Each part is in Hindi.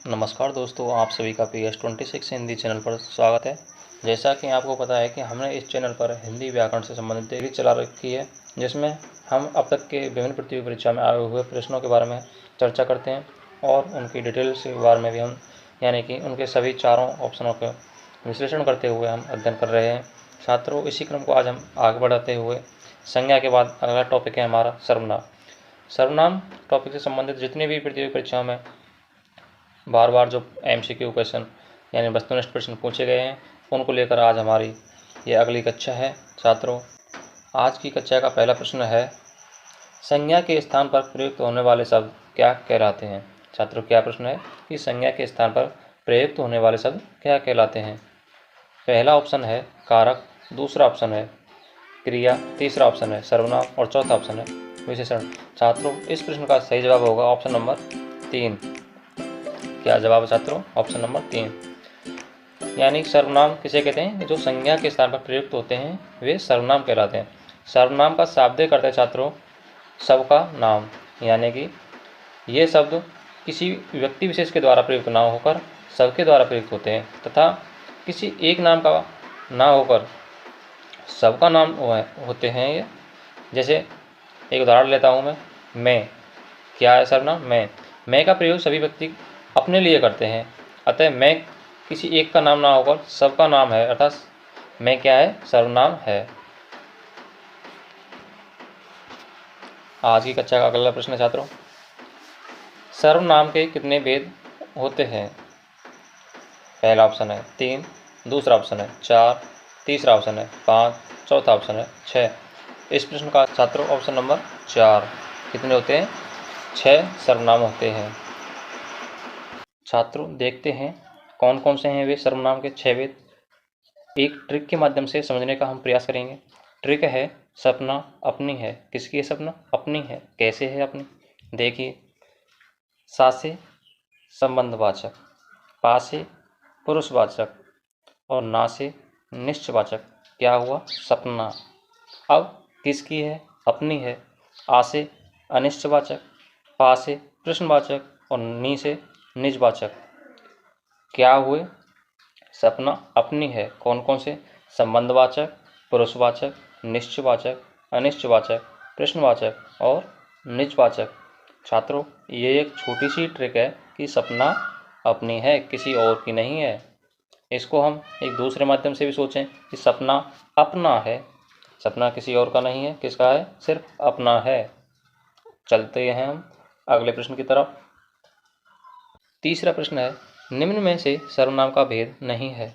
नमस्कार दोस्तों, आप सभी का PS26 हिंदी चैनल पर स्वागत है। जैसा कि आपको पता है कि हमने इस चैनल पर हिंदी व्याकरण से संबंधित सीरीज चला रखी है, जिसमें हम अब तक के विभिन्न प्रतियोगी परीक्षा में आए हुए प्रश्नों के बारे में चर्चा करते हैं और उनकी डिटेल्स के बारे में भी हम यानी कि उनके सभी चारों ऑप्शनों का विश्लेषण करते हुए हम अध्ययन कर रहे हैं। छात्रों, इसी क्रम को आज हम आगे बढ़ाते हुए संज्ञा के बाद अगला टॉपिक है हमारा सर्वनाम। सर्वनाम टॉपिक से संबंधित जितनी भी प्रतियोगी परीक्षाओं में बार बार जो MCQ क्वेश्चन यानी वस्तुनिष्ठ प्रश्न पूछे गए हैं, उनको लेकर आज हमारी ये अगली कक्षा है। छात्रों, आज की कक्षा का पहला प्रश्न है, संज्ञा के स्थान पर प्रयुक्त होने वाले शब्द क्या कहलाते हैं। छात्रों, क्या प्रश्न है कि संज्ञा के स्थान पर प्रयुक्त होने वाले शब्द क्या कहलाते हैं। पहला ऑप्शन है कारक, दूसरा ऑप्शन है क्रिया, तीसरा ऑप्शन है सर्वनाम और चौथा ऑप्शन है विशेषण। छात्रों, इस प्रश्न का सही जवाब होगा ऑप्शन नंबर 3। क्या जवाब है छात्रों? Option number 3। यानी सर्वनाम किसे कहते हैं? जो संज्ञा के स्थान पर प्रयुक्त होते हैं वे सर्वनाम कहलाते हैं। सर्वनाम का शाब्दिक अर्थ है छात्रों सबका नाम, यानी कि ये शब्द किसी व्यक्ति विशेष के द्वारा प्रयुक्त ना होकर सबके द्वारा प्रयुक्त होते हैं तथा किसी एक नाम का ना होकर सबका नाम होते हैं ये। जैसे एक उदाहरण लेता हूँ मैं। क्या है सर्वनाम? मैं का प्रयोग सभी व्यक्ति अपने लिए करते हैं, अतः मैं किसी एक का नाम ना होकर सबका नाम है, अर्थात मैं क्या है? सर्वनाम है। आज की कक्षा का अगला प्रश्न है छात्रों, सर्वनाम के कितने भेद होते हैं। पहला ऑप्शन है 3, दूसरा ऑप्शन है 4, तीसरा ऑप्शन है 5, चौथा ऑप्शन है 6। इस प्रश्न का छात्रों ऑप्शन नंबर 4। कितने होते हैं? 6 सर्वनाम होते हैं। छात्रों, देखते हैं कौन कौन से हैं वे सर्वनाम के 6 भेद। एक ट्रिक के माध्यम से समझने का हम प्रयास करेंगे। ट्रिक है सपना अपनी है। किसकी है सपना? अपनी है। कैसे है अपनी? देखिए, सा से संबंधवाचक, पा से पुरुषवाचक और ना से निश्चयवाचक। क्या हुआ? सपना। अब किसकी है? अपनी है। आ से अनिश्चयवाचक, पा से प्रश्नवाचक और नी से निजवाचक। क्या हुए? सपना अपनी है। कौन कौन से? संबंधवाचक, पुरुषवाचक, निश्चयवाचक, अनिश्चयवाचक, प्रश्नवाचक और निजवाचक। छात्रों, ये एक छोटी सी ट्रिक है कि सपना अपनी है, किसी और की नहीं है। इसको हम एक दूसरे माध्यम से भी सोचें कि सपना अपना है। सपना किसी और का नहीं है, किसका है? सिर्फ अपना है। चलते हैं हम अगले प्रश्न की तरफ। तीसरा प्रश्न है, निम्न में से सर्वनाम का भेद नहीं है।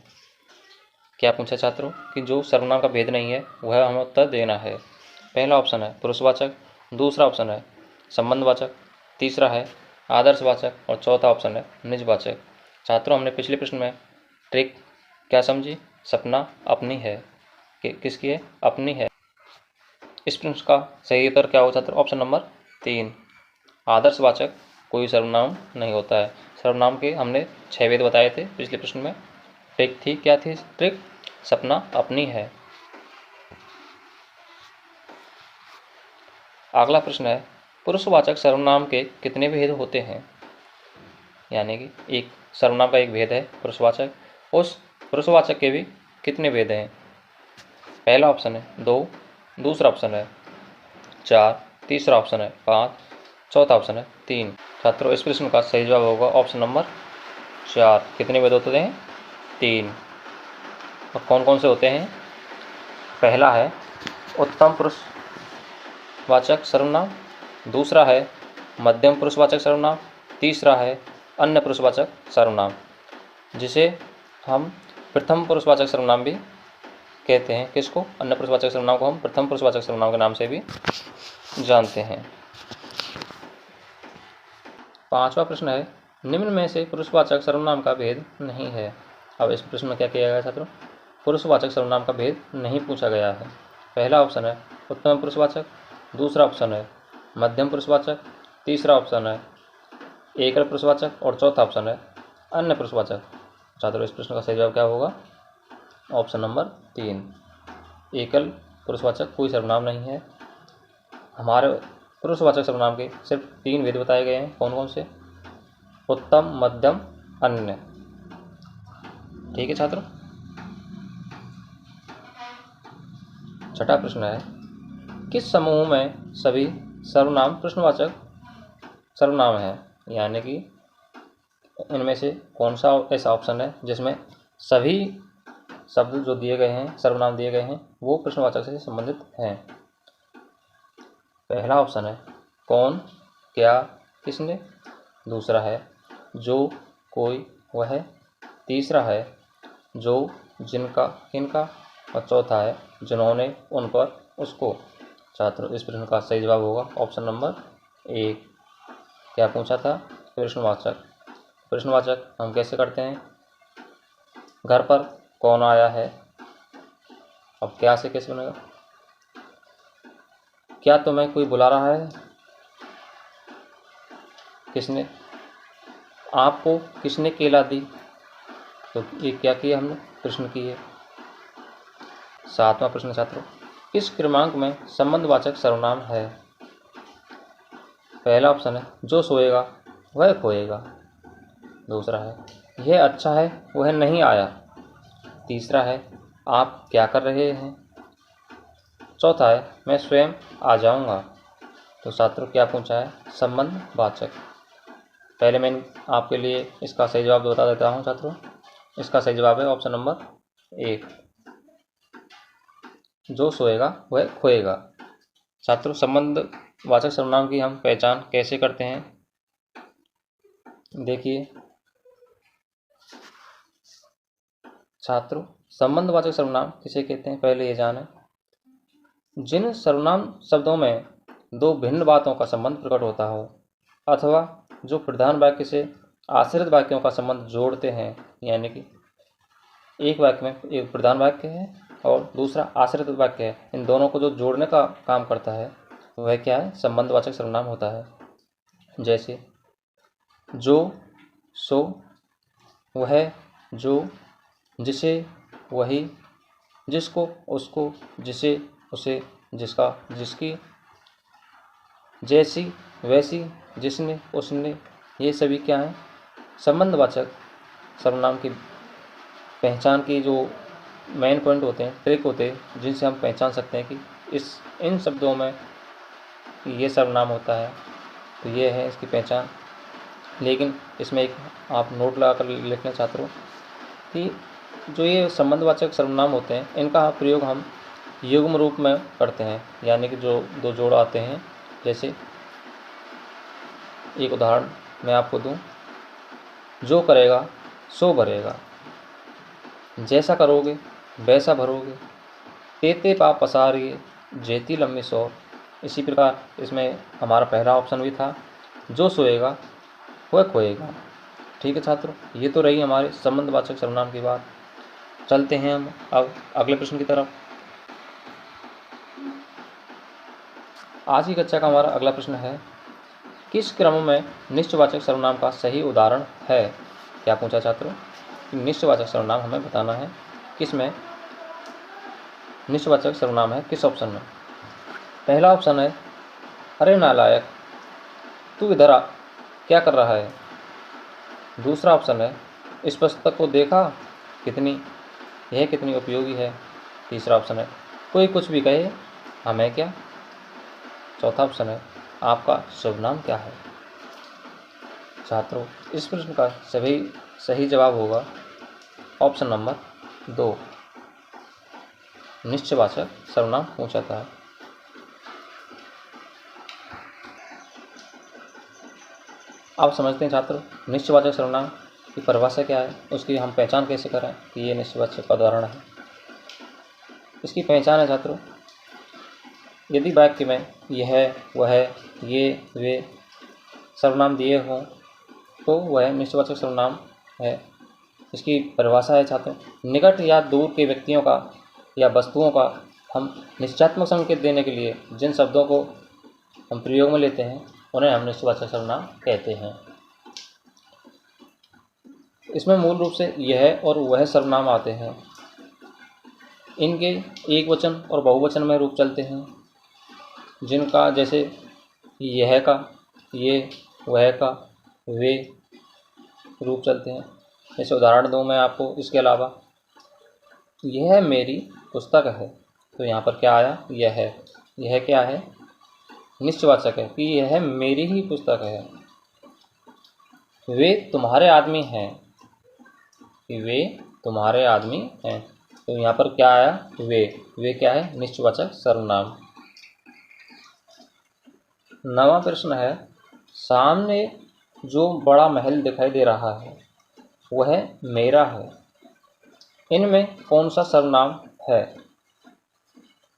क्या पूछा छात्रों? कि जो सर्वनाम का भेद नहीं है वह हमें उत्तर देना है। पहला ऑप्शन है पुरुषवाचक, दूसरा ऑप्शन है संबंधवाचक, तीसरा है आदर्शवाचक और चौथा ऑप्शन है निजवाचक। छात्रों, हमने पिछले प्रश्न में ट्रिक क्या समझी? सपना अपनी है। किसकी है? अपनी है। इस प्रश्न का सही उत्तर क्या हो छात्रों? Option number 3। आदर्शवाचक कोई सर्वनाम नहीं होता है। सर्वनाम के हमने 6 भेद बताए थे पिछले प्रश्न में। ट्रिक थी, क्या थी ट्रिक? सपना अपनी है। अगला प्रश्न है, पुरुषवाचक सर्वनाम के कितने भेद होते हैं। यानी कि एक सर्वनाम का एक भेद है पुरुषवाचक, उस पुरुषवाचक के भी कितने भेद हैं। पहला ऑप्शन है 2, दूसरा ऑप्शन है 4, तीसरा ऑप्शन है 5, चौथा ऑप्शन है 3। छात्रों, इस प्रश्न का सही जवाब होगा ऑप्शन नंबर 4। कितने भेद होते हैं? 3। और कौन कौन से होते हैं? पहला है उत्तम पुरुषवाचक सर्वनाम, दूसरा है मध्यम पुरुषवाचक सर्वनाम, तीसरा है अन्य पुरुषवाचक सर्वनाम, जिसे हम प्रथम पुरुषवाचक सर्वनाम भी कहते हैं। किसको? अन्य पुरुषवाचक सर्वनाम को हम प्रथम पुरुषवाचक सर्वनाम के नाम से भी जानते हैं। पांचवा प्रश्न है, निम्न में से पुरुषवाचक सर्वनाम का भेद नहीं है। अब इस प्रश्न में क्या किया गया छात्रों? पुरुषवाचक सर्वनाम का भेद नहीं पूछा गया है। पहला ऑप्शन है उत्तम पुरुषवाचक, दूसरा ऑप्शन है मध्यम पुरुषवाचक, तीसरा ऑप्शन है एकल पुरुषवाचक और चौथा ऑप्शन है अन्य पुरुषवाचक। छात्रों, इस प्रश्न का सही जवाब क्या होगा? Option number 3। एकल पुरुषवाचक कोई सर्वनाम नहीं है। हमारे पुरुषवाचक सर्वनाम के सिर्फ 3 भेद बताए गए हैं। कौन कौन से? उत्तम, मध्यम अन्य। ठीक है छात्रों। छठा प्रश्न है, किस समूह में सभी सर्वनाम प्रश्नवाचक सर्वनाम है? यानी कि इनमें से कौन सा ऐसा ऑप्शन है जिसमें सभी शब्द जो दिए गए हैं, सर्वनाम दिए गए हैं, वो प्रश्नवाचक से संबंधित हैं? पहला ऑप्शन है कौन, क्या, किसने। दूसरा है जो, कोई, वह। तीसरा है जो, जिनका, किनका। और चौथा है जिन्होंने, उन पर, उसको। छात्रों, इस प्रश्न का सही जवाब होगा ऑप्शन नंबर 1। क्या पूछा था? प्रश्नवाचक। प्रश्नवाचक हम कैसे करते हैं? घर पर कौन आया है। अब क्या से कैसे बनेगा? क्या तुम्हें कोई बुला रहा है? किसने? आपको किसने केला दी? तो ये क्या किया हमने? प्रश्न किए। सातवां प्रश्न छात्रों, किस क्रमांक में संबंधवाचक सर्वनाम है? पहला ऑप्शन है जो सोएगा वह खोएगा। दूसरा है यह अच्छा है वह नहीं आया। तीसरा है आप क्या कर रहे हैं। चौथा है मैं स्वयं आ जाऊंगा। तो छात्रों क्या पूछा है? संबंधवाचक। पहले मैं आपके लिए इसका सही जवाब बता देता हूं छात्रों। इसका सही जवाब है ऑप्शन नंबर 1, जो सोएगा वह खोएगा। छात्रों, संबंधवाचक सर्वनाम की हम पहचान कैसे करते हैं? देखिए छात्रों, संबंधवाचक सर्वनाम किसे कहते हैं पहले ये जानें। जिन सर्वनाम शब्दों में दो भिन्न बातों का संबंध प्रकट होता हो अथवा जो प्रधान वाक्य से आश्रित वाक्यों का संबंध जोड़ते हैं, यानी कि एक वाक्य में एक प्रधान वाक्य है और दूसरा आश्रित वाक्य है, इन दोनों को जो जोड़ने का काम करता है वह क्या है? संबंधवाचक सर्वनाम होता है। जैसे जो, सो, वह, जो, जिसे, वही, जिसको, उसको, जिसे, उसे, जिसका, जिसकी, जैसी, वैसी, जिसने, उसने, ये सभी क्या हैं? संबंधवाचक सर्वनाम की पहचान की जो मेन पॉइंट होते हैं, ट्रिक होते हैं, जिनसे हम पहचान सकते हैं कि इन शब्दों में ये सर्वनाम होता है। तो ये है इसकी पहचान। लेकिन इसमें एक आप नोट लगा कर लिख लें छात्रों कि जो ये संबंधवाचक सर्वनाम होते हैं इनका प्रयोग हम युग्म रूप में करते हैं, यानी कि जो दो जोड़ आते हैं। जैसे एक उदाहरण मैं आपको दूं, जो करेगा सो भरेगा, जैसा करोगे वैसा भरोगे, तेते पाप पसारिए जेती लंबी सौ। इसी प्रकार इसमें हमारा पहला ऑप्शन भी था, जो सोएगा वह खोएगा। ठीक है छात्रों, ये तो रही हमारे संबंधवाचक सर्वनाम की बात। चलते हैं हम अब अगले प्रश्न की तरफ। आज की कक्षा का हमारा अगला प्रश्न है, किस क्रम में निश्चयवाचक सर्वनाम का सही उदाहरण है? क्या पूछा छात्रों? निश्चयवाचक सर्वनाम हमें बताना है किसमें निश्चयवाचक सर्वनाम है, किस ऑप्शन में। पहला ऑप्शन है अरे नालायक तू इधर आ, क्या कर रहा है। दूसरा ऑप्शन है इस पुस्तक को देखा, यह कितनी उपयोगी है। तीसरा ऑप्शन है कोई कुछ भी कहे हमें क्या। चौथा ऑप्शन है आपका शुभ नाम क्या है। छात्रों, इस प्रश्न का सही जवाब होगा ऑप्शन नंबर 2, निश्चयवाचक सर्वनाम पूछा था। आप समझते हैं छात्रों, निश्चयवाचक सर्वनाम की परिभाषा क्या है, उसकी हम पहचान कैसे करें कि ये निश्चयवाचक का उदाहरण है। इसकी पहचान है छात्रों, यदि वाक्य में यह, वह, ये, वे सर्वनाम दिए हों तो वह निश्चयवाचक सर्वनाम है। इसकी परिभाषा है छात्रों, निकट या दूर के व्यक्तियों का या वस्तुओं का हम निश्चयात्मक संकेत देने के लिए जिन शब्दों को हम प्रयोग में लेते हैं उन्हें हम निश्चयवाचक सर्वनाम कहते हैं। इसमें मूल रूप से यह और वह सर्वनाम आते हैं। इनके एक वचन और बहुवचन में रूप चलते हैं, जिनका जैसे यह का, ये, वह का, वे, रूप चलते हैं। जैसे उदाहरण दूँ मैं आपको इसके अलावा, यह मेरी पुस्तक है, तो यहाँ पर क्या आया, यह क्या है, निश्चयवाचक है कि यह मेरी ही पुस्तक है। वे तुम्हारे आदमी हैं, कि वे तुम्हारे आदमी हैं, तो यहाँ पर क्या आया, वे क्या है, निश्चयवाचक सर्वनाम। 9वां प्रश्न है, सामने जो बड़ा महल दिखाई दे रहा है वह मेरा है, इनमें कौन सा सर्वनाम है।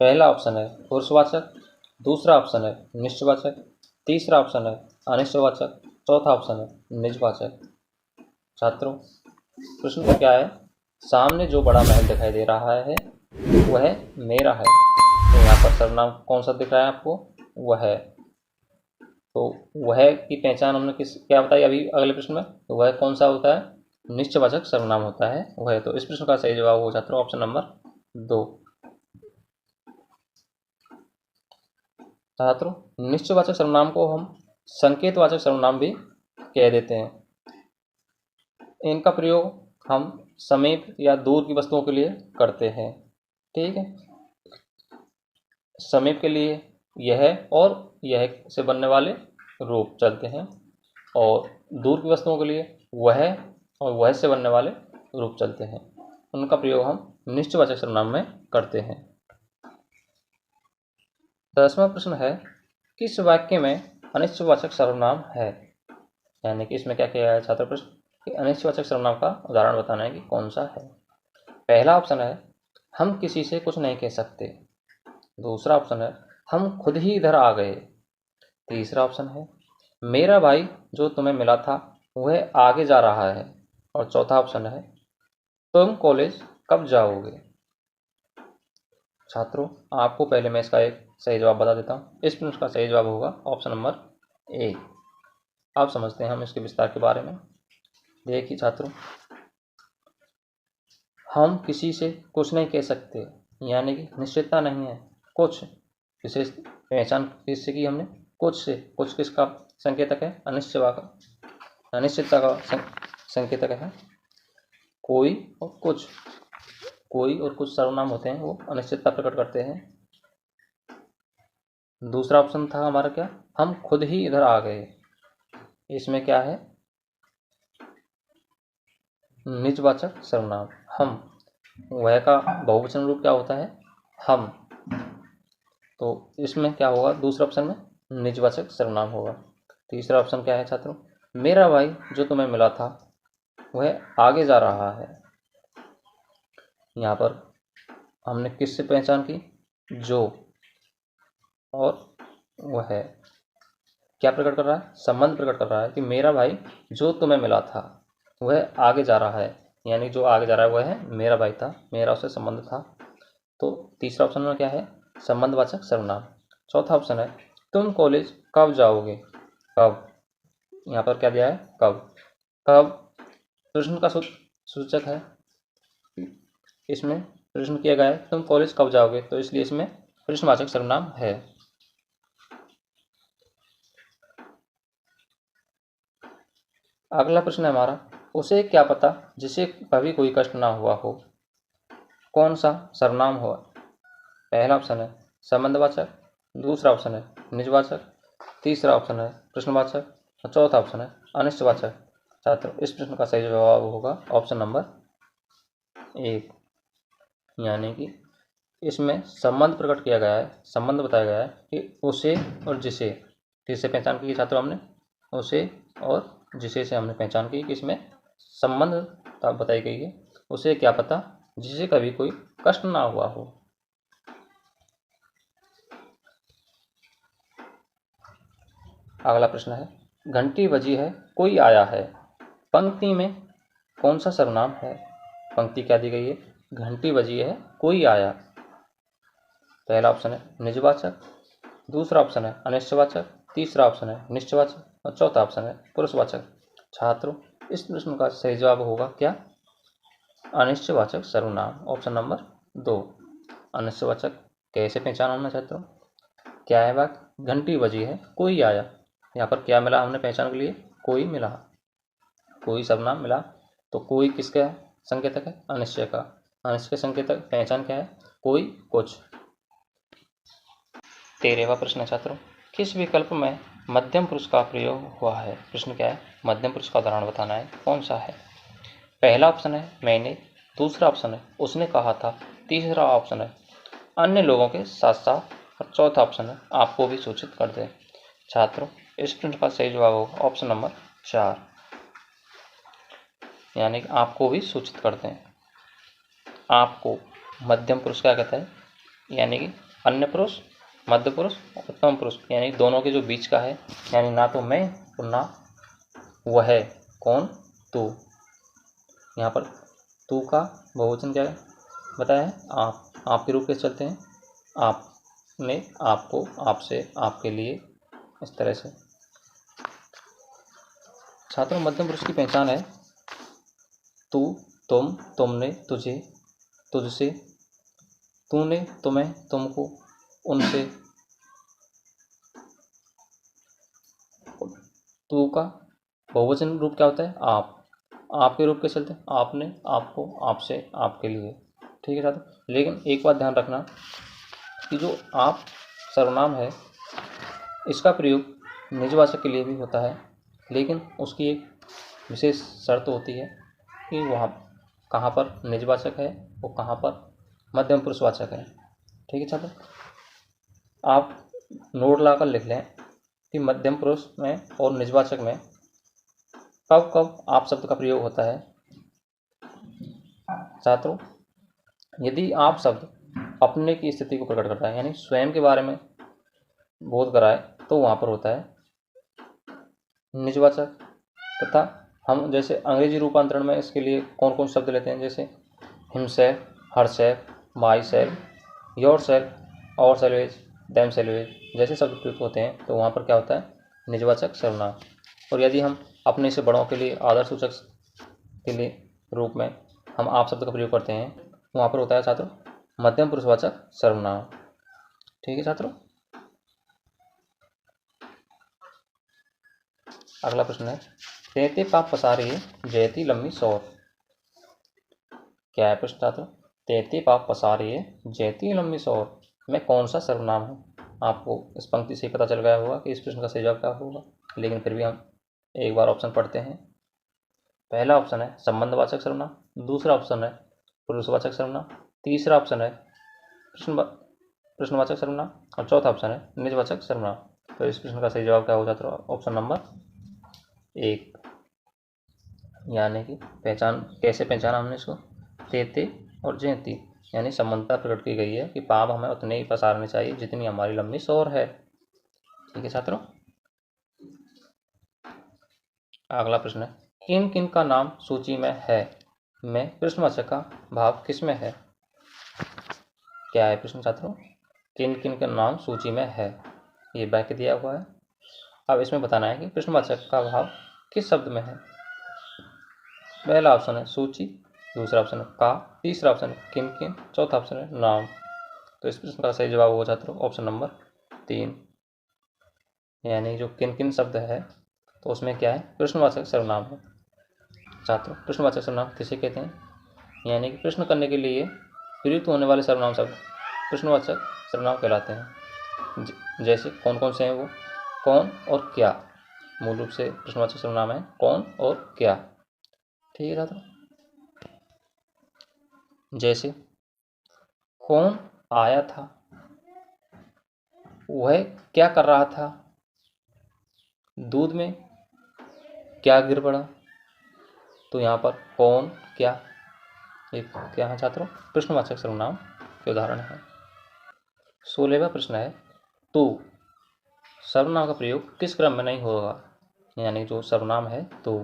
पहला ऑप्शन है पुरुषवाचक, दूसरा ऑप्शन है निश्चयवाचक, तीसरा ऑप्शन है अनिश्चयवाचक, चौथा ऑप्शन है निजवाचक। छात्रों, प्रश्न क्या है, सामने जो बड़ा महल दिखाई दे रहा है वह मेरा है, तो यहाँ पर सर्वनाम कौन सा दिख रहा है आपको, वह। तो वह की पहचान हमने क्या बताई अभी अगले प्रश्न में, तो वह कौन सा होता है, निश्चयवाचक सर्वनाम होता है वह। तो इस प्रश्न का सही जवाब हो छात्रों ऑप्शन नंबर 2। छात्रों, निश्चयवाचक सर्वनाम को हम संकेतवाचक सर्वनाम भी कह देते हैं। इनका प्रयोग हम समीप या दूर की वस्तुओं के लिए करते हैं। ठीक है, समीप के लिए यह और यह से बनने वाले रूप चलते हैं, और दूर की वस्तुओं के लिए वह और वह से बनने वाले रूप चलते हैं। उनका प्रयोग हम निश्चयवाचक सर्वनाम में करते हैं। 10वां प्रश्न है, किस वाक्य में अनिश्चयवाचक सर्वनाम है, यानी कि इसमें क्या किया है छात्र प्रश्न कि अनिश्चयवाचक सर्वनाम का उदाहरण बताना है कि कौन सा है। पहला ऑप्शन है हम किसी से कुछ नहीं कह सकते, दूसरा ऑप्शन है हम खुद ही इधर आ गए, तीसरा ऑप्शन है मेरा भाई जो तुम्हें मिला था वह आगे जा रहा है, और चौथा ऑप्शन है तुम कॉलेज कब जाओगे। छात्रों, आपको पहले मैं इसका एक सही जवाब बता देता हूँ। इस प्रश्न का सही जवाब होगा ऑप्शन नंबर 1। आप समझते हैं हम इसके विस्तार के बारे में। देखिए छात्रों, हम किसी से कुछ नहीं कह सकते, यानी कि निश्चितता नहीं है। कुछ विशेष पहचान किससे की हमने, कुछ से। कुछ किसका संकेतक है, अनिश्चितता का संकेतक है। कोई और कुछ, कोई और कुछ सर्वनाम होते हैं वो अनिश्चितता प्रकट करते हैं। दूसरा ऑप्शन था हमारा क्या, हम खुद ही इधर आ गए, इसमें क्या है, निजवाचक सर्वनाम हम। वह का बहुवचन रूप क्या होता है, हम। तो इसमें क्या होगा, दूसरा ऑप्शन में निजवाचक सर्वनाम होगा। तीसरा ऑप्शन क्या है छात्रों, मेरा भाई जो तुम्हें मिला था वह आगे जा रहा है। यहाँ पर हमने किससे पहचान की, जो, और वह क्या प्रकट कर रहा है, संबंध प्रकट कर रहा है कि मेरा भाई जो तुम्हें मिला था वह आगे जा रहा है, यानी जो आगे जा रहा है वह है मेरा भाई था, मेरा उससे संबंध था। तो तीसरा ऑप्शन में क्या है, संबंधवाचक सर्वनाम। चौथा ऑप्शन है तुम कॉलेज कब जाओगे, कब, यहाँ पर क्या दिया है, कब। कब प्रश्न का सूचक है, इसमें प्रश्न किया गया है तुम कॉलेज कब जाओगे, तो इसलिए इसमें प्रश्नवाचक सर्वनाम है। अगला प्रश्न है हमारा, उसे क्या पता जिसे कभी कोई कष्ट ना हुआ हो, कौन सा सर्वनाम हो। पहला ऑप्शन है संबंधवाचक, दूसरा ऑप्शन है निजवाचक, तीसरा ऑप्शन है प्रश्नवाचक, और चौथा ऑप्शन है अनिश्चयवाचक। छात्र, इस प्रश्न का सही जवाब होगा ऑप्शन नंबर 1, यानी कि इसमें संबंध प्रकट किया गया है, संबंध बताया गया है कि उसे और जिसे, किससे पहचान की छात्रों हमने, उसे और जिसे से हमने पहचान की कि इसमें संबंध बताई गई है। उसे क्या पता जिसे कभी कोई कष्ट ना हुआ हो। अगला प्रश्न है, घंटी बजी है कोई आया है, पंक्ति में कौन सा सर्वनाम है। पंक्ति क्या दी गई है, घंटी बजी है कोई आया। पहला ऑप्शन है निजवाचक, दूसरा ऑप्शन है अनिश्चयवाचक, तीसरा ऑप्शन है निश्चयवाचक, और चौथा ऑप्शन है पुरुषवाचक। छात्रों, इस प्रश्न का सही जवाब होगा क्या, अनिश्चयवाचक सर्वनाम, ऑप्शन नंबर 2। अनिश्चयवाचक कैसे पहचाना हमने छात्रों, क्या है बात, घंटी बजी है कोई आया, यहाँ पर क्या मिला हमने पहचान के लिए, कोई मिला। कोई सर्वनाम मिला तो कोई किसका संकेतक है? अनिश्चय का। अनिश्चय का संकेतक पहचान क्या है? कोई, कुछ। 13वां प्रश्न है छात्रों, किस विकल्प में मध्यम पुरुष का प्रयोग हुआ है? प्रश्न क्या है? मध्यम पुरुष का उदाहरण बताना है, कौन सा है? पहला ऑप्शन है मैंने, दूसरा ऑप्शन है उसने कहा था, तीसरा ऑप्शन है अन्य लोगों के साथ साथ, और चौथा ऑप्शन है आपको भी सूचित कर दे। छात्रों, इस प्रश्न का सही जवाब होगा ऑप्शन नंबर 4, यानी कि आपको भी सूचित करते हैं। आपको मध्यम पुरुष क्या कहता है? यानी कि अन्य पुरुष, मध्य पुरुष, उत्तम पुरुष, यानी दोनों के जो बीच का है, यानी ना तो मैं और ना वह। कौन? तू। यहाँ पर तू का बहुवचन क्या बताया है? आप। आपके रूप कैसे चलते हैं? आपने, आपको, आपसे, आपके लिए, इस तरह से। छात्रों, मध्यम पुरुष की पहचान है तू, तुम, तुमने, तुझे, तुझसे, तूने, तुम्हें, तुमको, उनसे। तू का बहुवचन रूप क्या होता है? आप। आपके रूप कैसे चलते हैं? आपने, आपको, आपसे, आपके लिए। ठीक है छात्रों, लेकिन एक बात ध्यान रखना कि जो आप सर्वनाम है इसका प्रयोग निजवाचक के लिए भी होता है, लेकिन उसकी एक विशेष शर्त होती है कि वहाँ कहाँ पर निजवाचक है और कहाँ पर मध्यम पुरुषवाचक है। ठीक है छात्र, आप नोट लाकर लिख लें कि मध्यम पुरुष में और निजवाचक में कब कब आप शब्द का प्रयोग होता है। छात्रों, यदि आप शब्द अपने की स्थिति को प्रकट करता है, यानी स्वयं के बारे में बोध कराए, तो वहाँ पर होता है निजवाचक। तथा हम जैसे अंग्रेजी रूपांतरण में इसके लिए कौन कौन शब्द लेते हैं, जैसे himself, herself, my self, your self, और सेल्वेज, दैम सेल्वेज जैसे शब्द प्रयुक्त होते हैं, तो वहाँ पर क्या होता है? निजवाचक सर्वनाम। और यदि हम अपने से बड़ों के लिए आदर सूचक के लिए रूप में हम आप शब्द का प्रयोग करते हैं, वहाँ पर होता है छात्रों मध्यम पुरुषवाचक सर्वनाम। ठीक है छात्रों, अगला प्रश्न है, तेते पाप पसारिए जयती लम्बी सौर। क्या है प्रश्न छात्रों? तेते पाप पसारिए जयती लम्बी सौर में कौन सा सर्वनाम है? आपको इस पंक्ति से पता चल गया होगा कि इस प्रश्न का सही जवाब क्या होगा, लेकिन फिर भी हम एक बार ऑप्शन पढ़ते हैं। पहला ऑप्शन है संबंधवाचक सर्वनाम, दूसरा ऑप्शन है पुरुषवाचक सर्वनाम, तीसरा ऑप्शन है प्रश्नवाचक सर्वनाम, और चौथा ऑप्शन है निजवाचक सर्वनाम। तो इस प्रश्न का सही जवाब क्या हो जाता है? ऑप्शन नंबर 1, यानी कि पहचान कैसे पहचाना हमने इसको? तेते और जयती, यानी समानता प्रकट की गई है कि पाप हमें उतने ही पसारने चाहिए जितनी हमारी लंबी सौर है। ठीक है छात्रों, अगला प्रश्न है, किन किन का नाम सूची में है में प्रश्नवाचक का भाव किसमें है? क्या है प्रश्न छात्रों? किन किन का नाम सूची में है, ये वाक्य दिया हुआ है। अब इसमें बताना है कि प्रश्नवाचक का भाव किस शब्द में है। पहला ऑप्शन है सूची, दूसरा ऑप्शन है का, तीसरा ऑप्शन है किन किन, चौथा ऑप्शन है नाम। तो इस प्रश्न का सही जवाब होगा छात्रों ऑप्शन नंबर 3, यानी जो किन किन शब्द है तो उसमें क्या है? प्रश्नवाचक सर्वनाम है। छात्रों, प्रश्नवाचक सर्वनाम किसे कहते हैं? यानी कि प्रश्न करने के लिए प्रयुक्त होने वाले सर्वनाम शब्द प्रश्नवाचक सर्वनाम कहलाते हैं। जैसे कौन कौन से हैं वो? कौन और क्या मूल रूप से प्रश्नवाचक सर्वनाम है, कौन और क्या। ठीक है छात्रों, जैसे कौन आया था, वह क्या कर रहा था, दूध में क्या गिर पड़ा। तो यहाँ पर कौन, क्या, ये क्या है छात्रों? प्रश्नवाचक सर्वनाम के उदाहरण है। 16वां प्रश्न है, तो सर्वनाम का प्रयोग किस क्रम में नहीं होगा, यानी जो सर्वनाम है तो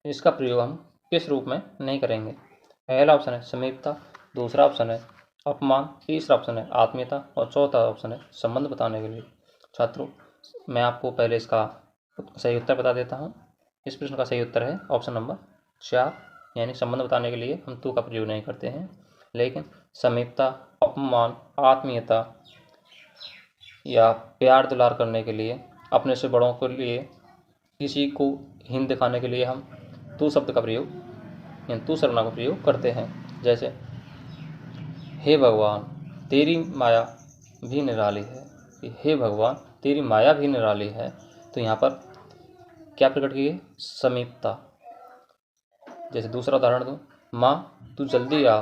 इसका प्रयोग हम किस रूप में नहीं करेंगे। पहला ऑप्शन है समीपता, दूसरा ऑप्शन है अपमान, तीसरा ऑप्शन है आत्मीयता, और चौथा ऑप्शन है संबंध बताने के लिए। छात्रों, मैं आपको पहले इसका सही उत्तर बता देता हूँ। इस प्रश्न का सही उत्तर है ऑप्शन नंबर 4, यानी संबंध बताने के लिए हम तू का प्रयोग नहीं करते हैं, लेकिन समीपता, अपमान, आत्मीयता या प्यार दुलार करने के लिए, अपने से बड़ों के लिए, किसी को हीन दिखाने के लिए हम तू शब्द का प्रयोग यानी तू सर्वनाम का प्रयोग करते हैं। जैसे हे भगवान तेरी माया भी निराली है, हे भगवान तेरी माया भी निराली है, तो यहाँ पर क्या प्रकट की है? समीपता। जैसे दूसरा उदाहरण दो, माँ तू जल्दी आ,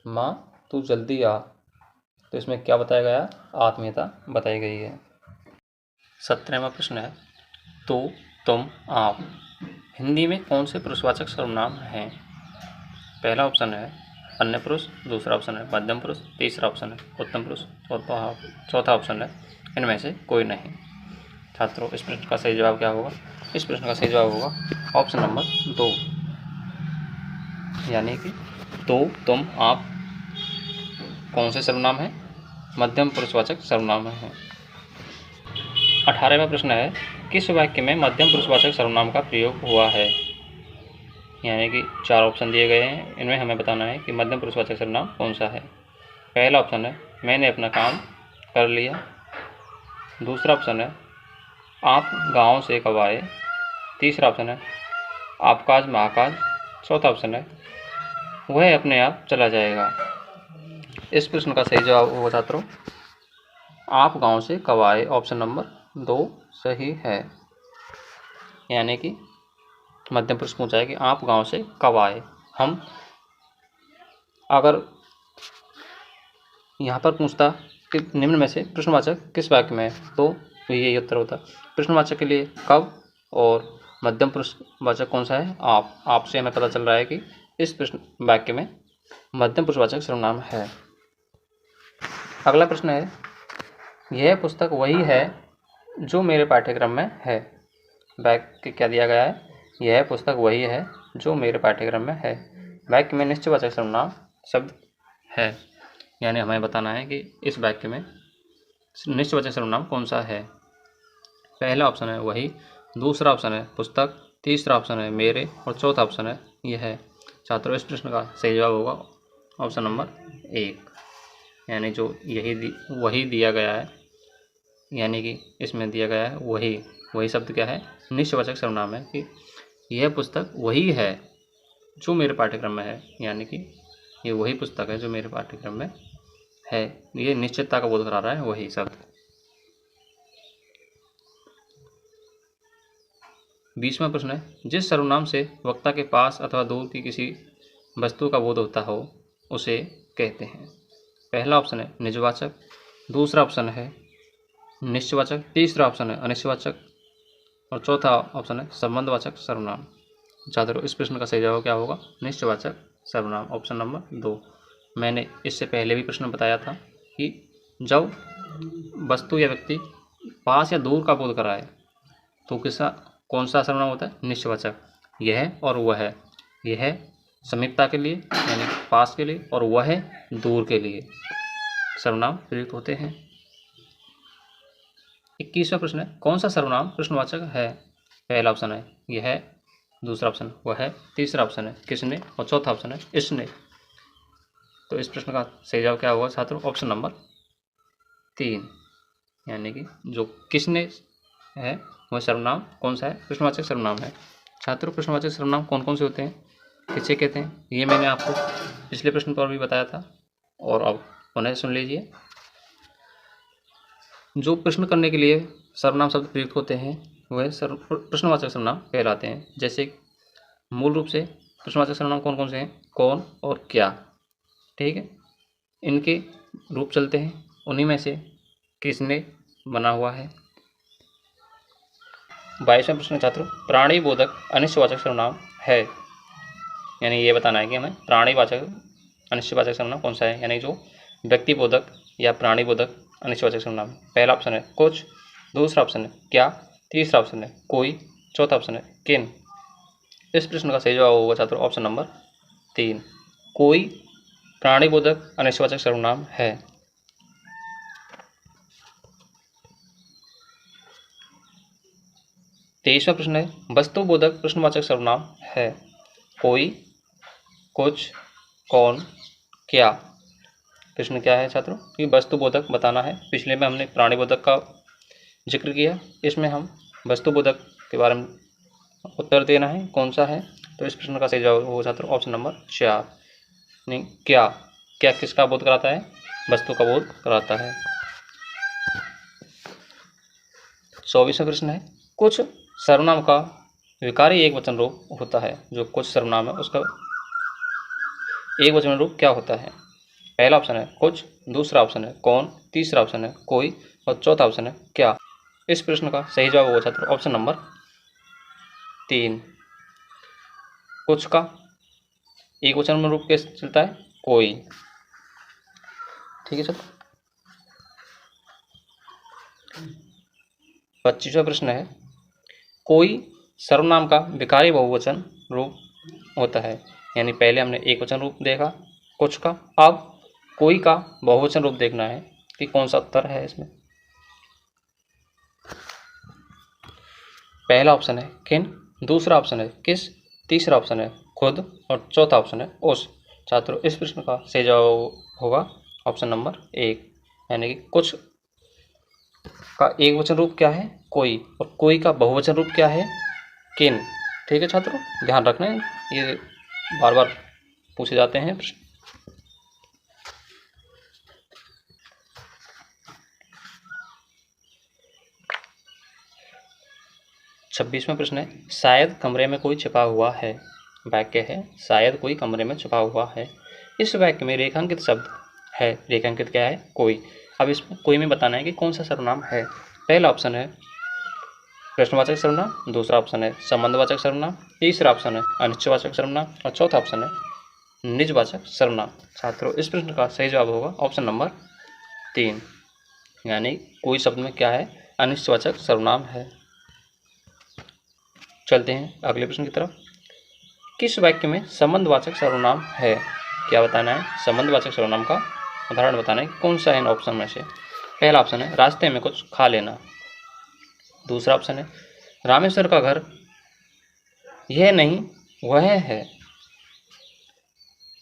माँ तू जल्दी आ, तो इसमें क्या बताया गया? आत्मीयता बताई गई है। 17वां प्रश्न है तो, तुम, आप हिंदी में कौन से पुरुषवाचक सर्वनाम हैं? पहला ऑप्शन है अन्य पुरुष, दूसरा ऑप्शन है मध्यम पुरुष, तीसरा ऑप्शन है उत्तम पुरुष, चौथा ऑप्शन है इनमें से कोई नहीं। छात्रों इस प्रश्न का सही जवाब क्या होगा? इस प्रश्न का सही जवाब होगा ऑप्शन नंबर 2, यानी कि तो, तुम, आप कौन से सर्वनाम है? मध्यम पुरुषवाचक सर्वनाम है। 18वां प्रश्न है किस वाक्य में मध्यम पुरुषवाचक सर्वनाम का प्रयोग हुआ है? यानी कि 4 ऑप्शन दिए गए हैं, इनमें हमें बताना है कि मध्यम पुरुषवाचक सर्वनाम कौन सा है। पहला ऑप्शन है मैंने अपना काम कर लिया, दूसरा ऑप्शन है आप गांव से कब आए, तीसरा ऑप्शन है आकाश महाकाश, चौथा ऑप्शन है वह अपने आप चला जाएगा। इस प्रश्न का सही जवाब होगा छात्रों आप गांव से कब आए, ऑप्शन नंबर 2 सही है। यानी कि मध्यम पुरुष पूछा है कि आप गांव से कब आए। हम अगर यहाँ पर पूछता कि निम्न में से प्रश्नवाचक किस वाक्य में है, तो यही उत्तर होता। प्रश्नवाचक के लिए कब और मध्यम पुरुषवाचक कौन सा है? आप। आपसे हमें पता चल रहा है कि इस प्रश्न वाक्य में मध्यम पुरुषवाचक सर्वनाम है। अगला प्रश्न है यह पुस्तक वही है जो मेरे पाठ्यक्रम में है। वाक्य क्या दिया गया है? यह पुस्तक वही है जो मेरे पाठ्यक्रम में है। वाक्य में निश्चयवाचक सर्वनाम शब्द है, यानी हमें बताना है कि इस वाक्य में निश्चयवाचक सर्वनाम कौन सा है। पहला ऑप्शन है वही, दूसरा ऑप्शन है पुस्तक, तीसरा ऑप्शन है मेरे और चौथा ऑप्शन है यह है। छात्रों इस प्रश्न का सही जवाब होगा ऑप्शन नंबर 1, यानी जो वही दिया गया है, यानी कि इसमें दिया गया है वही शब्द क्या है? निश्चयवाचक सर्वनाम है कि यह पुस्तक वही है जो मेरे पाठ्यक्रम में है, यानी कि ये वही पुस्तक है जो मेरे पाठ्यक्रम में है। ये निश्चितता का बोध करा रहा है वही शब्द। 20वां प्रश्न है जिस सर्वनाम से वक्ता के पास अथवा दूर की किसी वस्तु का बोध होता हो उसे कहते हैं। पहला ऑप्शन है निजवाचक, दूसरा ऑप्शन है निश्चयवाचक, तीसरा ऑप्शन है अनिश्चयवाचक और चौथा ऑप्शन है संबंधवाचक सर्वनाम। छात्रों इस प्रश्न का सही जवाब क्या होगा? निश्चयवाचक सर्वनाम, ऑप्शन नंबर 2। मैंने इससे पहले भी प्रश्न बताया था कि जब वस्तु या व्यक्ति पास या दूर का बोध कराए तो कौन सा सर्वनाम होता है? निश्चयवाचक। यह और वह है, यह समीपता के लिए यानी पास के लिए और वह दूर के लिए सर्वनाम प्रयुक्त होते हैं। 21वां प्रश्न है कौन सा सर्वनाम प्रश्नवाचक है? पहला ऑप्शन है यह, दूसरा ऑप्शन वह है, तीसरा ऑप्शन है किसने और चौथा ऑप्शन है इसने। तो इस प्रश्न का सही जवाब क्या होगा छात्रों? ऑप्शन नंबर 3, यानी कि जो किसने है वह सर्वनाम कौन सा है? प्रश्नवाचक सर्वनाम है। छात्रों प्रश्नवाचक सर्वनाम कौन कौन से होते हैं, किसे कहते हैं, ये मैंने आपको पिछले प्रश्न पर भी बताया था और अब पुनः सुन लीजिए। जो प्रश्न करने के लिए सर्वनाम शब्द प्रयुक्त होते हैं वह प्रश्नवाचक सर्वनाम कहलाते हैं। जैसे मूल रूप से प्रश्नवाचक सर्वनाम कौन कौन से हैं? कौन और क्या, ठीक है, इनके रूप चलते हैं, उन्हीं में से किसने बना हुआ है। 22वां प्रश्न छात्रों प्राणीबोधक अनिश्चयवाचक सर्वनाम है, यानी ये बताना है कि हमें प्राणीवाचक अनिश्चयवाचक सर्वनाम कौन सा है, यानी जो व्यक्तिबोधक या प्राणीबोधक अनिश्चयवाचक सर्वनाम। पहला ऑप्शन है कुछ, दूसरा ऑप्शन है क्या, तीसरा ऑप्शन है कोई, चौथा ऑप्शन है किन। इस प्रश्न का सही जवाब होगा छात्रों ऑप्शन नंबर 3, कोई प्राणीबोधक अनिश्चयवाचक सर्वनाम है। 23वां प्रश्न है वस्तुबोधक प्रश्नवाचक सर्वनाम है। कोई, कुछ, कौन, क्या। प्रश्न क्या है छात्रों कि वस्तुबोधक बताना है। पिछले में हमने प्राणीबोधक का जिक्र किया, इसमें हम वस्तुबोधक के बारे में उत्तर देना है कौन सा है। तो इस प्रश्न का सही जवाब होगा छात्रों ऑप्शन नंबर 4। नहीं, क्या क्या किसका बोध कराता है? वस्तु का बोध कराता है। 24वां प्रश्न है, कुछ सर्वनाम का विकारी एक वचन रूप होता है। जो कुछ सर्वनाम है उसका एक वचन रूप क्या होता है? पहला ऑप्शन है कुछ, दूसरा ऑप्शन है कौन, तीसरा ऑप्शन है कोई और चौथा ऑप्शन है क्या। इस प्रश्न का सही जवाब होगा छात्र ऑप्शन नंबर 3। कुछ का एक वचन में रूप कैसे चलता है? कोई। ठीक है छात्र। 25वां प्रश्न है, कोई सर्वनाम का विकारी बहुवचन रूप होता है। यानी पहले हमने एक वचन रूप देखा कुछ का, अब कोई का बहुवचन रूप देखना है कि कौन सा उत्तर है इसमें। पहला ऑप्शन है किन, दूसरा ऑप्शन है किस, तीसरा ऑप्शन है खुद और चौथा ऑप्शन है उस। छात्रों इस प्रश्न का सही जवाब होगा ऑप्शन नंबर 1। यानी कि कुछ का एक वचन रूप क्या है? कोई, और कोई का बहुवचन रूप क्या है? किन। ठीक है छात्रों, ध्यान रखना है, ये बार बार पूछे जाते हैं प्रश्न। 26वां प्रश्न है, शायद कमरे में कोई छिपा हुआ है। वाक्य है शायद कोई कमरे में छिपा हुआ है। इस वाक्य में रेखांकित शब्द है। रेखांकित क्या है? कोई। अब इसमें कोई में बताना है कि कौन सा सर्वनाम है। पहला ऑप्शन है प्रश्नवाचक सर्वनाम, दूसरा ऑप्शन है संबंधवाचक सर्वनाम, तीसरा ऑप्शन है अनिश्चयवाचक सर्वनाम और चौथा ऑप्शन है निजवाचक सर्वनाम। छात्रों इस प्रश्न का सही जवाब होगा ऑप्शन नंबर 3। यानी कोई शब्द में क्या है? अनिश्चयवाचक सर्वनाम है। चलते हैं अगले प्रश्न की तरफ। किस वाक्य में संबंधवाचक सर्वनाम है? क्या बताना है? संबंधवाचक सर्वनाम का उदाहरण बताना है कि कौन सा है इन ऑप्शन में से। पहला ऑप्शन है रास्ते में कुछ खा लेना, दूसरा ऑप्शन है रामेश्वर का घर यह नहीं वह है,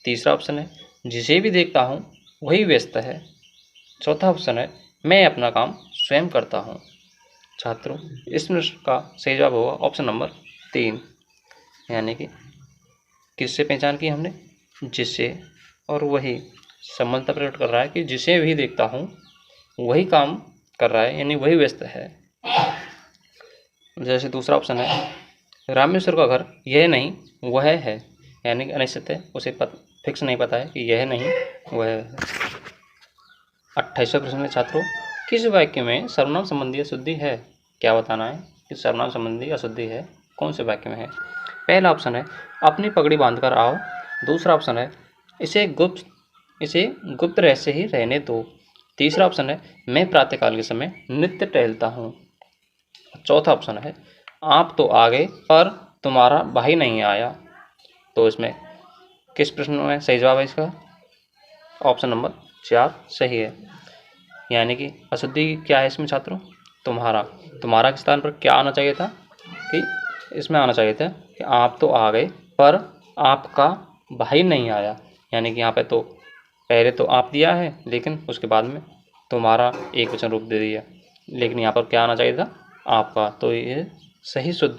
तीसरा ऑप्शन है जिसे भी देखता हूँ वही व्यस्त है, चौथा ऑप्शन है मैं अपना काम स्वयं करता हूँ। छात्रों इस प्रश्न का सही जवाब होगा ऑप्शन नंबर 3। यानी कि किससे पहचान की हमने? जिससे, और वही संबंधता प्रकट कर रहा है कि जिसे भी देखता हूँ वही काम कर रहा है, यानी वही व्यस्त है। जैसे दूसरा ऑप्शन है रामेश्वर का घर यह नहीं वह है, यानी कि अनिश्चित है, उसे फिक्स नहीं पता है कि यह नहीं वह है। 28वां प्रश्न है छात्रों, किस वाक्य में सर्वनाम संबंधी अशुद्धि है? क्या बताना है कि सर्वनाम संबंधी अशुद्धि है, कौन से वाक्य में है। पहला ऑप्शन है अपनी पगड़ी बांधकर आओ, दूसरा ऑप्शन है इसे गुप्त रहस्य ही रहने दो, तीसरा ऑप्शन है मैं प्रातःकाल के समय नित्य टहलता हूँ, चौथा ऑप्शन है आप तो आ गए पर तुम्हारा भाई नहीं आया। तो इसमें किस प्रश्न में सही जवाब है इसका? ऑप्शन नंबर 4 सही है। यानी कि अशुद्धि क्या है इसमें छात्रों? तुम्हारा। तुम्हारा के स्थान पर क्या आना चाहिए था? कि इसमें आना चाहिए था कि आप तो आ गए पर आपका भाई नहीं आया। यानी कि यहाँ पे तो पहले तो आप दिया है लेकिन उसके बाद में तुम्हारा एक वचन रूप दे दिया, लेकिन यहाँ पर क्या आना चाहिए था? आपका। तो ये सही शुद्ध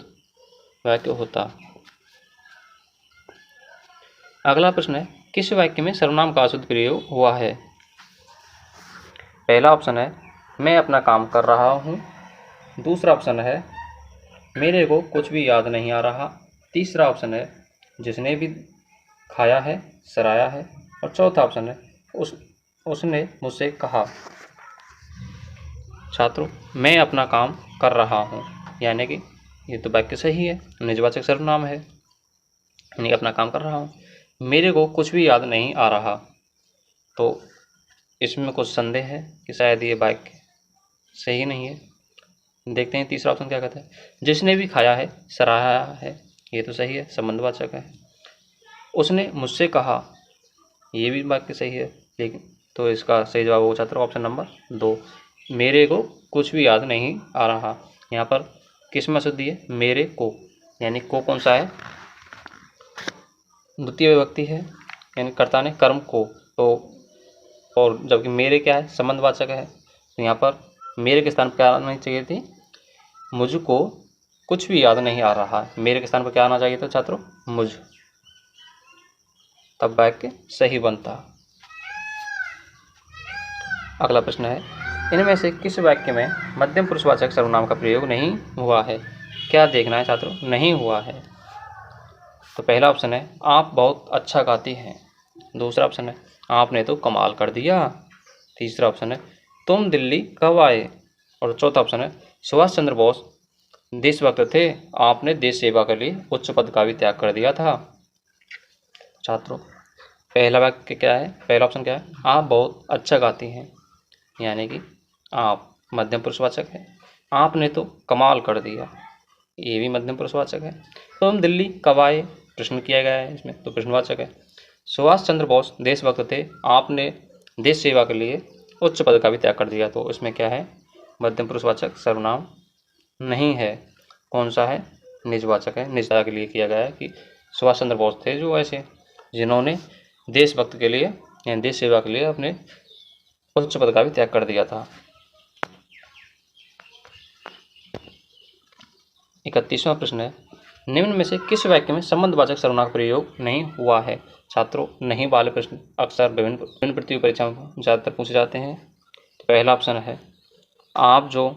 वाक्य होता। अगला प्रश्न है किस वाक्य में सर्वनाम का अशुद्ध प्रयोग हुआ है? पहला ऑप्शन है मैं अपना काम कर रहा हूँ, दूसरा ऑप्शन है मेरे को कुछ भी याद नहीं आ रहा, तीसरा ऑप्शन है जिसने भी खाया है सराया है और चौथा ऑप्शन है उसने मुझसे कहा। छात्रों मैं अपना काम कर रहा हूँ, यानी कि ये तो वाक्य सही है, निजवाचक सर्वनाम है, यानी अपना काम कर रहा हूँ। मेरे को कुछ भी याद नहीं आ रहा, तो इसमें कुछ संदेह है कि शायद ये वाक्य सही नहीं है। देखते हैं तीसरा ऑप्शन क्या कहता है। जिसने भी खाया है सराहा है, ये तो सही है, संबंधवाचक है। उसने मुझसे कहा, ये भी वाक्य सही है, लेकिन तो इसका सही जवाब होगा छात्र ऑप्शन नंबर 2। मेरे को कुछ भी याद नहीं आ रहा, यहाँ पर किस में अशुद्धि है? मेरे को, यानी को कौन सा है? द्वितीय विभक्ति है, यानी कर्ता ने कर्म को, तो और जबकि मेरे क्या है? संबंधवाचक है। तो यहाँ पर मेरे के स्थान पर क्या आना चाहिए थी? मुझको कुछ भी याद नहीं आ रहा है। मेरे के स्थान पर क्या आना चाहिए था छात्रों? मुझ। तब वाक्य सही बनता। अगला प्रश्न है, इनमें से किस वाक्य में मध्यम पुरुषवाचक सर्वनाम का प्रयोग नहीं हुआ है? क्या देखना है छात्रों? नहीं हुआ है। तो पहला ऑप्शन है, आप बहुत अच्छा गाती हैं। दूसरा ऑप्शन है, आपने तो कमाल कर दिया। तीसरा ऑप्शन है, तुम दिल्ली कब आए? और चौथा ऑप्शन है, सुभाष चंद्र बोस देशभक्त थे, आपने देश सेवा के लिए उच्च पद का भी त्याग कर दिया था। छात्रों, पहला वाक्य क्या है? पहला ऑप्शन क्या है? आप बहुत अच्छा गाती हैं, यानी कि आप मध्यम पुरुषवाचक है। आपने तो कमाल कर दिया, ये भी मध्यम पुरुषवाचक है। तुम दिल्ली कब आए? प्रश्न किया गया है इसमें, तो प्रश्नवाचक है। सुभाष चंद्र बोस देशभक्त थे, आपने देश सेवा के लिए उच्च पद का भी त्याग कर दिया, तो इसमें क्या है? मध्यम पुरुषवाचक सर्वनाम नहीं है। कौन सा है? निजवाचक है। निजता के लिए किया गया है कि सुभाष चंद्र बोस थे जो ऐसे जिन्होंने देशभक्त के लिए यानी देश सेवा के लिए अपने उच्च पद का भी त्याग कर दिया था। 31वां प्रश्न है, निम्न में से किस वाक्य में संबंधवाचक सर्वनाम का प्रयोग नहीं हुआ है? छात्रों, नहीं वाले प्रश्न अक्सर विभिन्न प्रतियोगी परीक्षाओं में ज़्यादातर पूछे जाते हैं। तो पहला ऑप्शन है, आप जो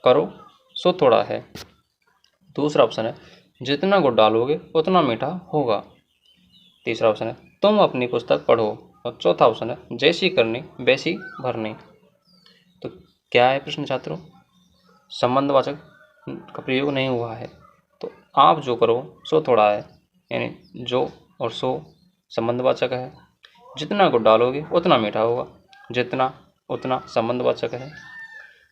करो सो थोड़ा है। दूसरा ऑप्शन है, जितना गुड़ डालोगे उतना मीठा होगा। तीसरा ऑप्शन है, तुम अपनी पुस्तक पढ़ो। और चौथा ऑप्शन है, जैसी करनी वैसी भरनी। तो क्या है प्रश्न छात्रों? संबंधवाचक का प्रयोग नहीं हुआ है। तो आप जो करो सो थोड़ा है, यानी जो और सो संबंधवाचक है। जितना गुड़ डालोगे उतना मीठा होगा, जितना उतना संबंधवाचक है।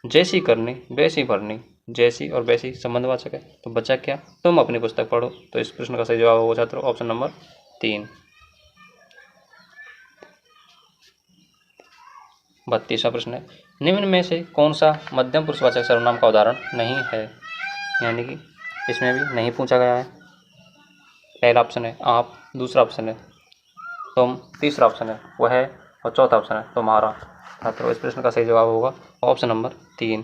जैसी करनी वैसी भरनी, जैसी और वैसी संबंधवाचक है। तो बचा क्या? तुम अपनी पुस्तक पढ़ो। तो इस प्रश्न का सही जवाब होगा छात्रों ऑप्शन नंबर 3। 32वां प्रश्न है, निम्न में से कौन सा मध्यम पुरुषवाचक सर्वनाम का उदाहरण नहीं है? यानी कि इसमें भी नहीं पूछा गया है। पहला ऑप्शन है आप, दूसरा ऑप्शन है तुम, तीसरा ऑप्शन है वह, और चौथा ऑप्शन है तुम्हारा। छात्रों, इस प्रश्न का सही जवाब होगा ऑप्शन नंबर 3।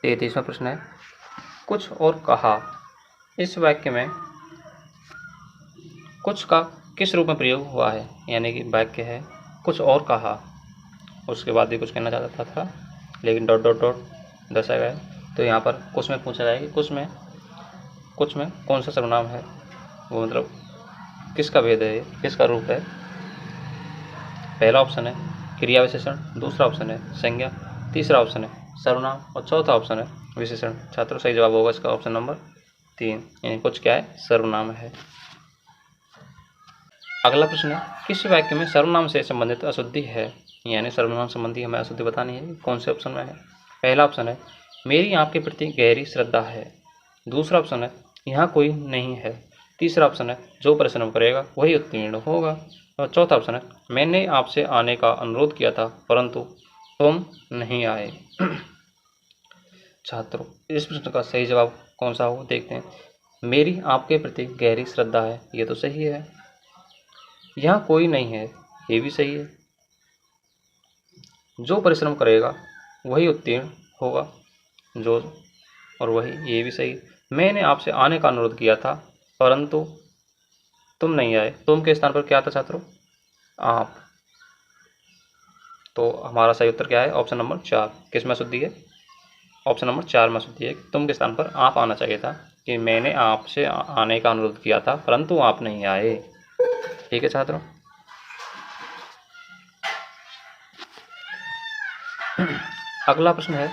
33वां प्रश्न है, कुछ और कहा। इस वाक्य में कुछ का किस रूप में प्रयोग हुआ है? यानी कि वाक्य है कुछ और कहा, उसके बाद भी कुछ कहना चाहता था लेकिन डॉट डॉट डॉट दर्शाया गया है। तो यहाँ पर कुछ में पूछा जाएगा कि कुछ में कौन सा सर्वनाम है, वो मतलब किसका भेद है, किसका रूप है। पहला ऑप्शन है क्रिया विशेषण, दूसरा ऑप्शन है संज्ञा, तीसरा ऑप्शन है सर्वनाम और चौथा ऑप्शन है विशेषण। छात्रों, सही जवाब होगा इसका ऑप्शन नंबर 3, यानी कुछ क्या है? सर्वनाम है। अगला प्रश्न है, किस वाक्य में सर्वनाम से संबंधित अशुद्धि है? यानी सर्वनाम संबंधी हमें अशुद्धि बतानी है, कौन से ऑप्शन में है। पहला ऑप्शन है, मेरी आपके प्रति गहरी श्रद्धा है। दूसरा ऑप्शन है, यहाँ कोई नहीं है। तीसरा ऑप्शन है, जो परिश्रम करेगा वही उत्तीर्ण होगा। और चौथा ऑप्शन है, मैंने आपसे आने का अनुरोध किया था परंतु तुम नहीं आए। छात्रों, इस प्रश्न का सही जवाब कौन सा हो देखते हैं। मेरी आपके प्रति गहरी श्रद्धा है, ये तो सही है। यहाँ कोई नहीं है, ये भी सही है। जो परिश्रम करेगा वही उत्तीर्ण होगा, जो और वही, ये भी सही। मैंने आपसे आने का अनुरोध किया था परंतु तुम नहीं आए। तुम के स्थान पर क्या था छात्रों? आप। तो हमारा सही उत्तर क्या है? Option number 4। किस में अशुद्धि है? ऑप्शन नंबर 4 में अशुद्धि है। तुम के स्थान पर आप आना चाहिए था कि मैंने आपसे आने का अनुरोध किया था परंतु आप नहीं आए। ठीक है छात्रों। अगला प्रश्न है,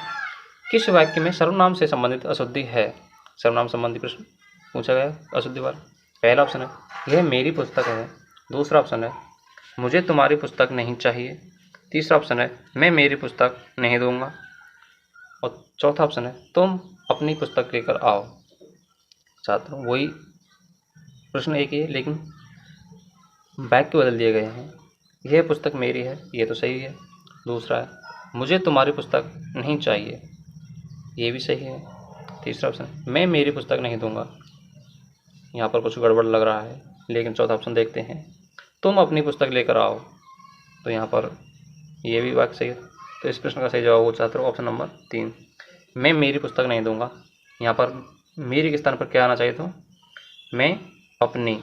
किस वाक्य में सर्वनाम से संबंधित अशुद्धि है? सर्वनाम संबंधी प्रश्न पूछा गया अशुद्धि वाला। पहला ऑप्शन है, यह मेरी पुस्तक है। दूसरा ऑप्शन है, मुझे तुम्हारी पुस्तक नहीं चाहिए। तीसरा ऑप्शन है, मैं मेरी पुस्तक नहीं दूंगा। और चौथा ऑप्शन है, तुम अपनी पुस्तक लेकर आओ। छात्रों, वही प्रश्न एक ही है लेकिन वाक्य बदल दिए गए हैं। यह पुस्तक मेरी है, ये तो सही है। दूसरा है, मुझे तुम्हारी पुस्तक नहीं चाहिए, ये भी सही है। तीसरा ऑप्शन, मैं मेरी पुस्तक नहीं दूंगा, यहाँ पर कुछ गड़बड़ लग रहा है। लेकिन चौथा ऑप्शन देखते हैं, तुम अपनी पुस्तक लेकर आओ, तो यहाँ पर ये भी वाक्य सही है। तो इस प्रश्न का सही जवाब हो छात्रों ऑप्शन नंबर 3, मैं मेरी पुस्तक नहीं दूंगा। यहाँ पर मेरी के स्थान पर क्या आना चाहिए? तो मैं अपनी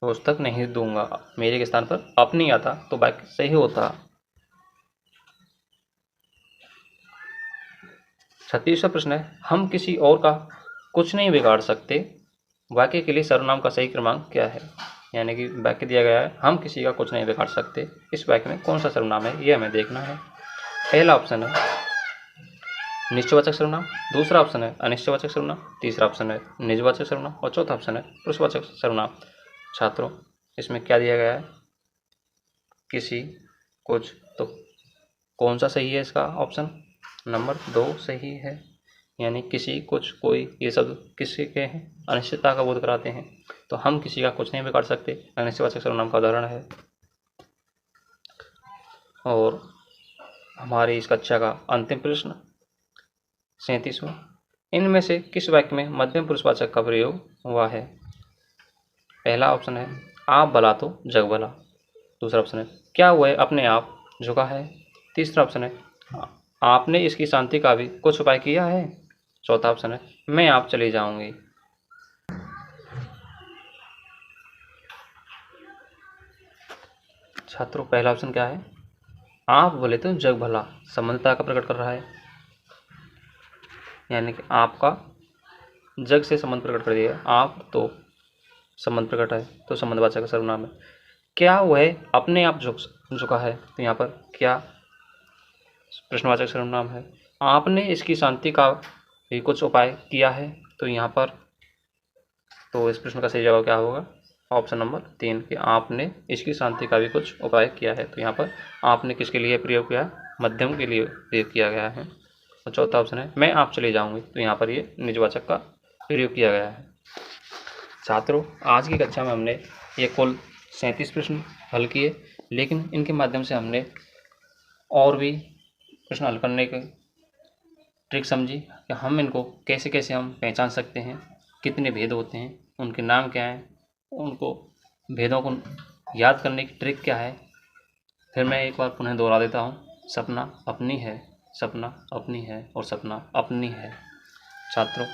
पुस्तक नहीं दूंगा। मेरे के स्थान पर अपनी आता तो वाक्य सही होता। 36वां प्रश्न है, हम किसी और का कुछ नहीं बिगाड़ सकते। वाक्य के लिए सर्वनाम का सही क्रमांक क्या है? यानी कि वाक्य दिया गया है, हम किसी का कुछ नहीं बिगाड़ सकते। इस वाक्य में कौन सा सर्वनाम है, ये हमें देखना है। पहला ऑप्शन है निश्चयवाचक सर्वनाम, दूसरा ऑप्शन है अनिश्चयवाचक सर्वनाम, तीसरा ऑप्शन है निजवाचक सर्वनाम और चौथा ऑप्शन है पुरुषवाचक सर्वनाम। छात्रों, इसमें क्या दिया गया है? किसी, कुछ, तो कौन सा सही है? इसका ऑप्शन नंबर 2 सही है। यानी किसी, कुछ, कोई, ये सब किसी के हैं? अनिश्चितता का बोध कराते हैं। तो हम किसी का कुछ नहीं बिगाड़ सकते अनिश्चयवाचक सर्वनाम का उदाहरण है। और हमारी इस कक्षा का अंतिम प्रश्न 37वां, इनमें से किस वाक्य में मध्यम पुरुषवाचक का प्रयोग हुआ है? पहला ऑप्शन है आप भला तो जग भला, दूसरा ऑप्शन है क्या वह अपने आप झुका है, तीसरा ऑप्शन है आपने इसकी शांति का भी कुछ उपाय किया है, चौथा ऑप्शन है मैं आप चली जाऊंगी। छात्रों, पहला ऑप्शन क्या है? आप बोले तो जग भला संबंधता का प्रकट कर रहा है, यानी कि आपका जग से संबंध प्रकट कर दिया। आप तो संबंध प्रकट है तो संबंधवाचक का सर्वनाम है। क्या वह अपने आप झुका है, तो यहाँ पर क्या प्रश्नवाचक सर्वनाम है। आपने इसकी शांति का भी कुछ उपाय किया है, तो यहाँ पर तो इस प्रश्न का सही जवाब क्या होगा? ऑप्शन नंबर 3 कि आपने इसकी शांति का भी कुछ उपाय किया है। तो यहाँ पर आपने किसके लिए प्रयोग किया? मध्यम के लिए प्रयोग किया गया है। और चौथा ऑप्शन है मैं आप चली जाऊंगी, तो यहाँ पर ये निजवाचक का प्रयोग किया गया है। छात्रों, आज की कक्षा में हमने ये कुल 37 प्रश्न हल किए, लेकिन इनके माध्यम से हमने और भी प्रश्न हल करने की ट्रिक समझी कि हम इनको कैसे कैसे हम पहचान सकते हैं, कितने भेद होते हैं, उनके नाम क्या हैं, उनको भेदों को याद करने की ट्रिक क्या है। फिर मैं एक बार पुनः दोहरा देता हूँ, सपना अपनी है, सपना अपनी है और सपना अपनी है। छात्रों,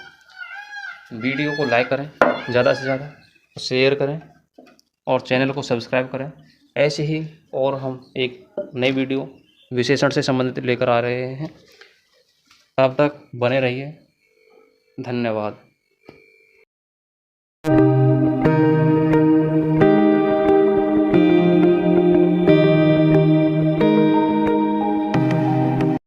वीडियो को लाइक करें, ज़्यादा से ज़्यादा शेयर करें और चैनल को सब्सक्राइब करें। ऐसे ही और हम एक नई वीडियो विशेषण से संबंधित लेकर आ रहे हैं। तब तक बने रहिए। धन्यवाद।